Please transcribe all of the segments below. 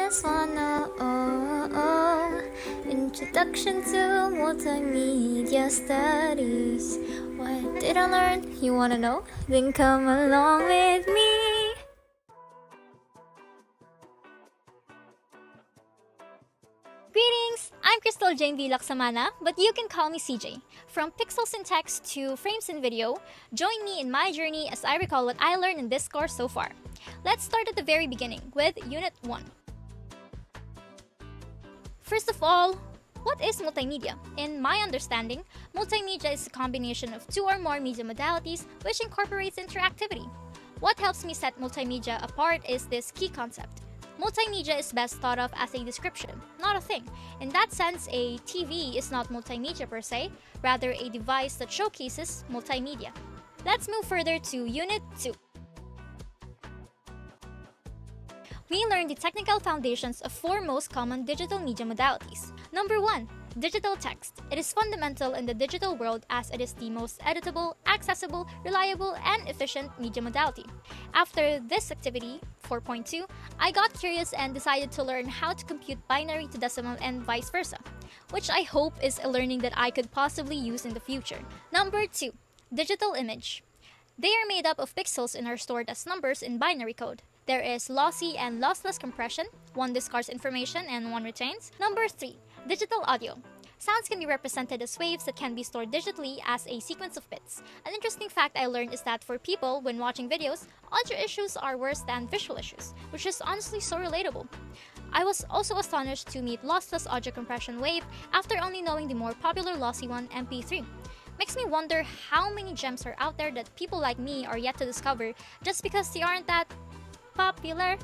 just wanna Introduction to Multimedia Studies. What did I learn? You wanna know? Then come along with me. Greetings! I'm Christelle Jane V, Lacsamana, but you can call me CJ. From pixels in text to frames in video, join me in my journey as I recall what I learned in this course so far. Let's start at the very beginning with Unit 1. First of all, what is multimedia? In my understanding, multimedia is a combination of two or more media modalities which incorporates interactivity. What helps me set multimedia apart is this key concept. Multimedia is best thought of as a description, not a thing. In that sense, a TV is not multimedia per se, rather a device that showcases multimedia. Let's move further to Unit 2. We learned the technical foundations of four most common digital media modalities. Number 1. Digital text. It is fundamental in the digital world as it is the most editable, accessible, reliable, and efficient media modality. After this activity, 4.2, I got curious and decided to learn how to compute binary to decimal and vice versa, which I hope is a learning that I could possibly use in the future. Number 2. Digital image. They are made up of pixels and are stored as numbers in binary code. There is lossy and lossless compression, one discards information and one retains. Number 3. Digital audio. Sounds can be represented as waves that can be stored digitally as a sequence of bits. An interesting fact I learned is that for people, when watching videos, audio issues are worse than visual issues, which is honestly so relatable. I was also astonished to meet lossless audio compression wave after only knowing the more popular lossy one, MP3. Makes me wonder how many gems are out there that people like me are yet to discover just because they aren't that popular.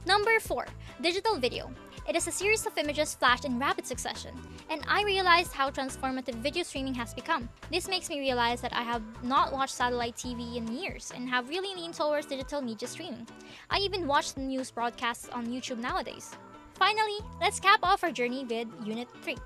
Number 4. Digital video. It is a series of images flashed in rapid succession, and I realized how transformative video streaming has become. This makes me realize that I have not watched satellite TV in years and have really leaned towards digital media streaming. I even watch the news broadcasts on YouTube nowadays. Finally, let's cap off our journey with Unit 3.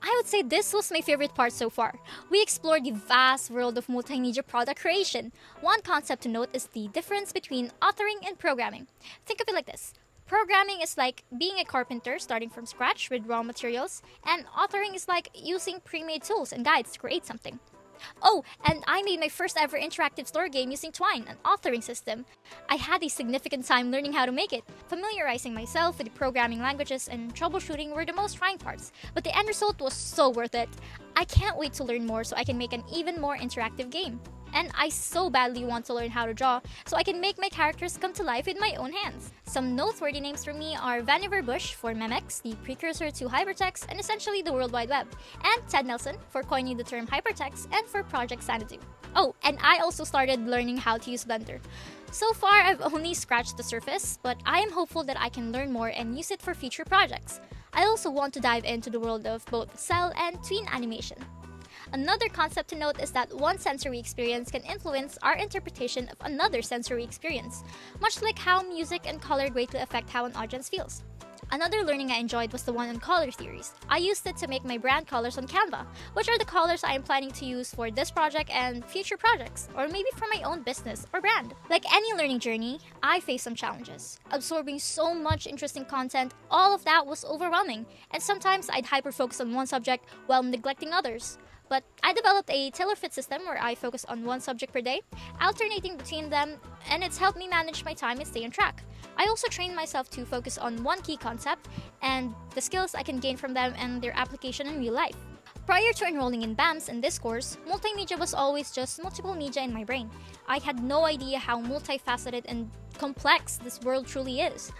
I would say this was my favorite part so far. We explored the vast world of multimedia product creation. One concept to note is the difference between authoring and programming. Think of it like this. Programming is like being a carpenter starting from scratch with raw materials, and authoring is like using pre-made tools and guides to create something. Oh, and I made my first ever interactive story game using Twine, an authoring system. I had a significant time learning how to make it. Familiarizing myself with the programming languages and troubleshooting were the most trying parts, but the end result was so worth it. I can't wait to learn more so I can make an even more interactive game. And I so badly want to learn how to draw so I can make my characters come to life with my own hands. Some noteworthy names for me are Vannevar Bush for Memex, the precursor to hypertext and essentially the World Wide Web, and Ted Nelson for coining the term hypertext and for Project Xanadu. Oh, and I also started learning how to use Blender. So far, I've only scratched the surface, but I am hopeful that I can learn more and use it for future projects. I also want to dive into the world of both cell and tween animation. Another concept to note is that one sensory experience can influence our interpretation of another sensory experience, much like how music and color greatly affect how an audience feels. Another learning I enjoyed was the one on color theories. I used it to make my brand colors on Canva, which are the colors I am planning to use for this project and future projects, or maybe for my own business or brand. Like any learning journey, I faced some challenges. Absorbing so much interesting content, all of that was overwhelming, and sometimes I'd hyper-focus on one subject while neglecting others. But I developed a tailor-fit system where I focus on one subject per day, alternating between them, and it's helped me manage my time and stay on track. I also trained myself to focus on one key concept and the skills I can gain from them and their application in real life. Prior to enrolling in BAMS in this course, multimedia was always just multiple media in my brain. I had no idea how multifaceted and complex this world truly is.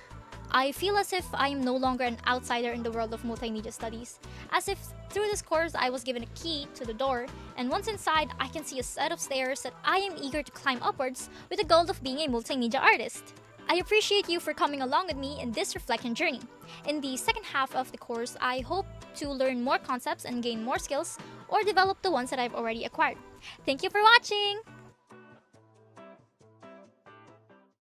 I feel as if I am no longer an outsider in the world of multimedia studies, as if through this course I was given a key to the door, and once inside I can see a set of stairs that I am eager to climb upwards with the goal of being a multimedia artist. I appreciate you for coming along with me in this reflection journey. In the second half of the course, I hope to learn more concepts and gain more skills, or develop the ones that I've already acquired. Thank you for watching!